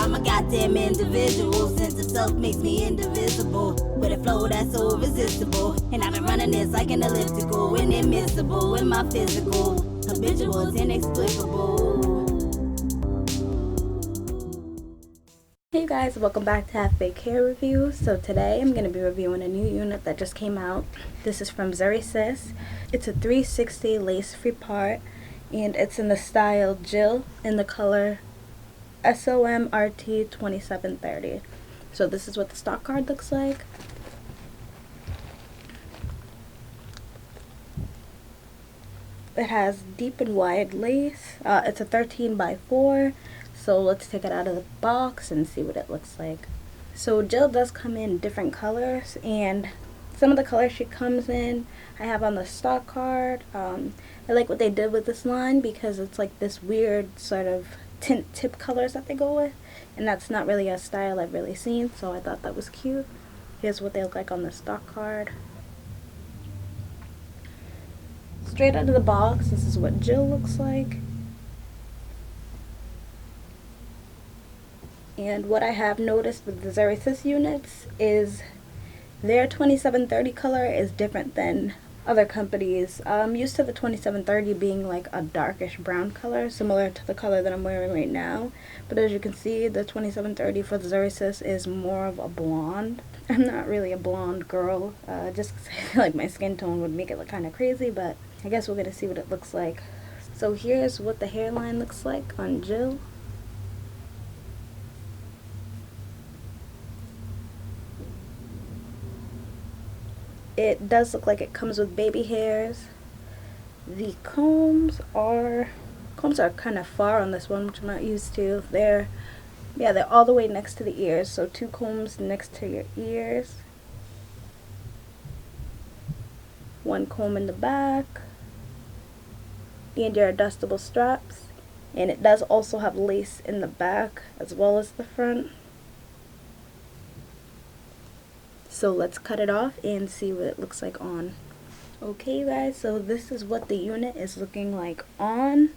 I'm a goddamn individual. Sense of self makes me indivisible. With a flow that's so irresistible. And I've been running this like an elliptical. Inadmissible in my physical. Habitual is inexplicable. Hey guys, welcome back to Half Baked Hair Review. So today I'm going to be reviewing a new unit that just came out. This is from Zury Sis. It's a 360 lace-free part, and it's in the style Jill in the color SOM RT 2730. So this is what the stock card looks like. It has deep and wide lace. It's a 13 by 4. So let's take it out of the box and see what it looks like. So Jill does come in different colors, and some of the colors she comes in I have on the stock card. I like what they did with this line because it's like this weird sort of tint tip colors that they go with, and that's not really a style I've really seen, so I thought that was cute. Here's what they look like on the stock card. Straight out of the box, this is what Jill looks like. And what I have noticed with the Zury Sis units is their 2730 color is different than other companies. I'm used to the 2730 being like a darkish brown color, similar to the color that I'm wearing right now. But as you can see, the 2730 for the Zury Sis is more of a blonde. I'm not really a blonde girl, just because I feel like my skin tone would make it look kind of crazy, but I guess we're going to see what it looks like. So here's what the hairline looks like on Jill. It does look like it comes with baby hairs. The combs are kind of far on this one, which I'm not used to. They're all the way next to the ears, so 2 combs next to your ears. 1 comb in the back. And your adjustable straps. And it does also have lace in the back as well as the front. So let's cut it off and see what it looks like on. Okay guys, so this is what the unit is looking like on.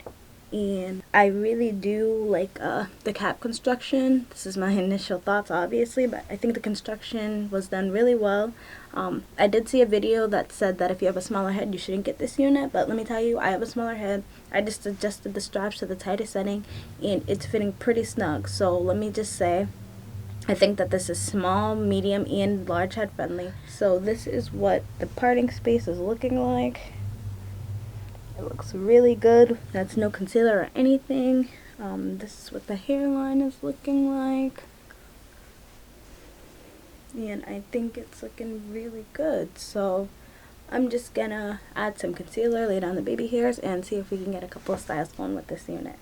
And I really do like the cap construction. This is my initial thoughts obviously, but I think the construction was done really well. I did see a video that said that if you have a smaller head you shouldn't get this unit, but let me tell you, I have a smaller head. I just adjusted the straps to the tightest setting and it's fitting pretty snug. So let me just say, I think that this is small, medium, and large head friendly. So this is what the parting space is looking like. It looks really good. That's no concealer or anything. This is what the hairline is looking like. And I think it's looking really good. So I'm just gonna add some concealer, lay down the baby hairs, and see if we can get a couple of styles going with this unit.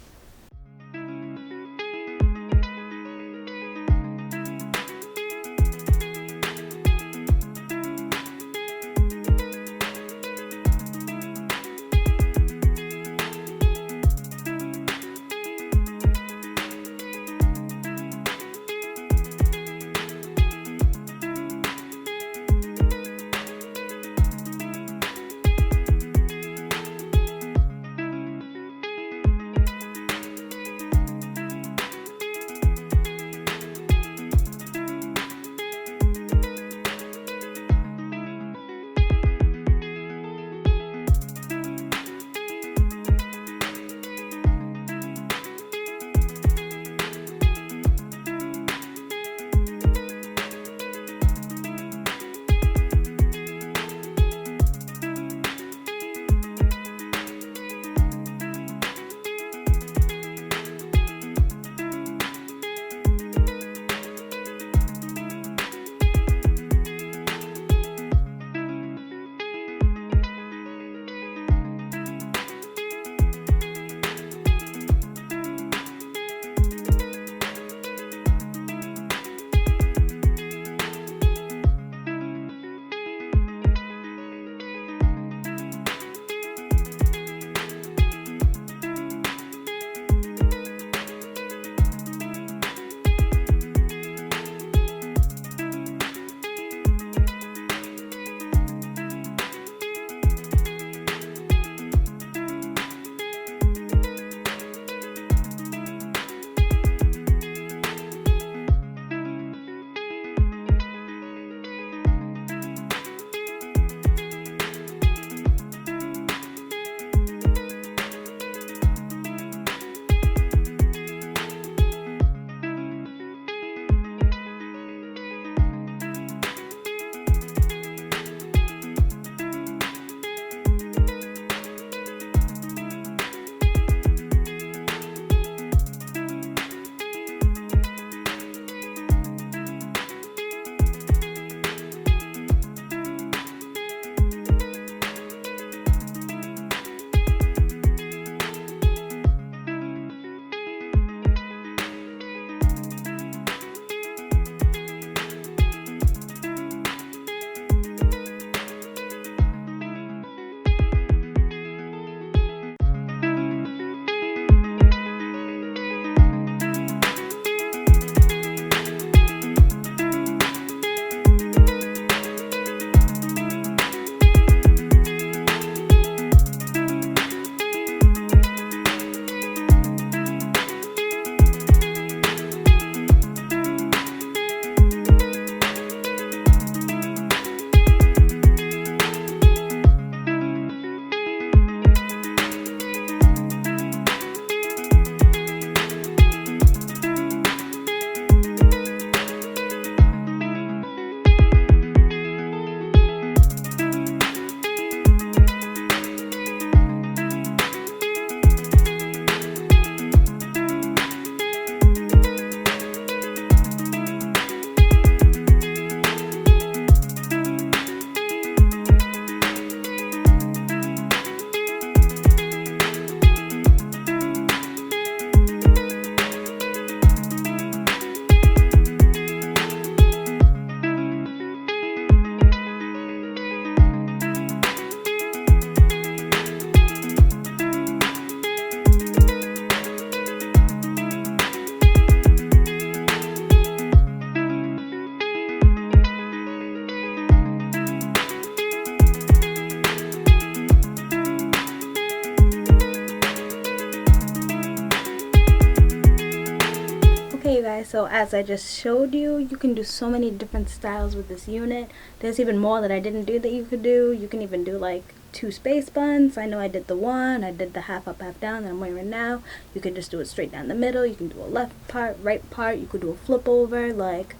guys, so as I just showed you, you can do so many different styles with this unit. There's even more that I didn't do that you could do. You can even do like 2 space buns. I know I did the one. I did the half up, half down that I'm wearing now. You can just do it straight down the middle. You can do a left part, right part. You could do a flip over. Like,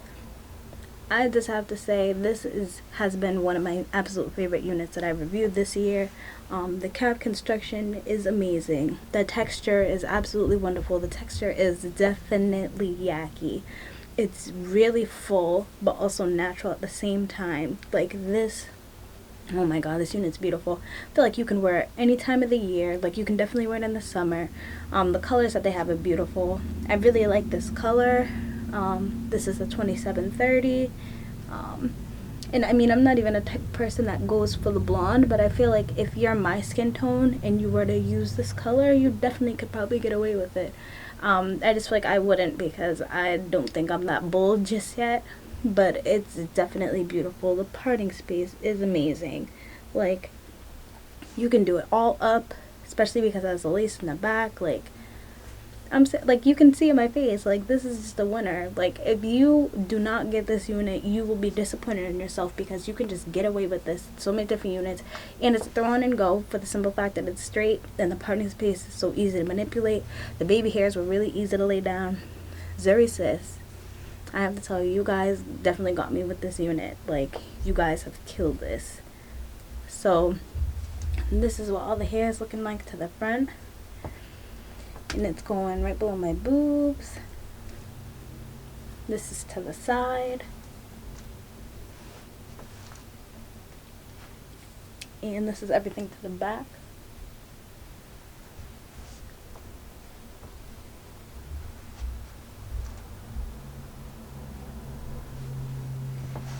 I just have to say, this has been one of my absolute favorite units that I reviewed this year. The cap construction is amazing. The texture is absolutely wonderful. The texture is definitely Yaki. It's really full, but also natural at the same time. Like this, oh my god, this unit's beautiful. I feel like you can wear it any time of the year. Like, you can definitely wear it in the summer. The colors that they have are beautiful. I really like this color. This is a 2730. And I mean, I'm not even a type of person that goes for the blonde, but I feel like if you're my skin tone and you were to use this color, you definitely could probably get away with it. I just feel like I wouldn't, because I don't think I'm that bold just yet, but it's definitely beautiful. The parting space is amazing. Like, you can do it all up, especially because it has the lace in the back. Like, like, you can see in my face, like, this is just a winner. Like, if you do not get this unit, you will be disappointed in yourself, because you can just get away with this. So many different units, and it's throw on and go, for the simple fact that it's straight, and the parting space is so easy to manipulate. The baby hairs were really easy to lay down. Zury Sis, I have to tell you, you guys definitely got me with this unit. Like, you guys have killed this. So this is what all the hair is looking like to the front. And it's going right below my boobs. This is to the side. And this is everything to the back.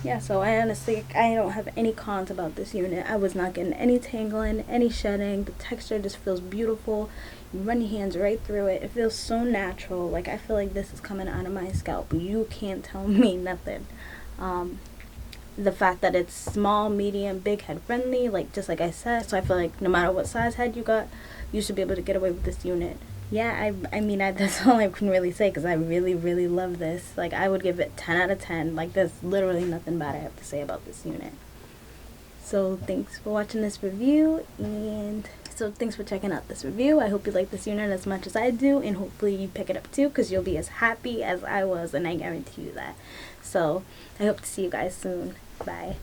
Yeah, so I honestly, I don't have any cons about this unit. I was not getting any tangling, any shedding. The texture just feels beautiful. You run your hands right through it. It feels so natural. Like, I feel like this is coming out of my scalp. You can't tell me nothing. The fact that it's small, medium, big head friendly, like, just like I said. So I feel like no matter what size head you got, you should be able to get away with this unit. Yeah, I mean, that's all I can really say, because I really, really love this. Like, I would give it 10 out of 10. Like, there's literally nothing bad I have to say about this unit. So thanks for watching this review, and so thanks for checking out this review. I hope you like this unit as much as I do, and hopefully you pick it up too, because you'll be as happy as I was, and I guarantee you that. So I hope to see you guys soon. Bye.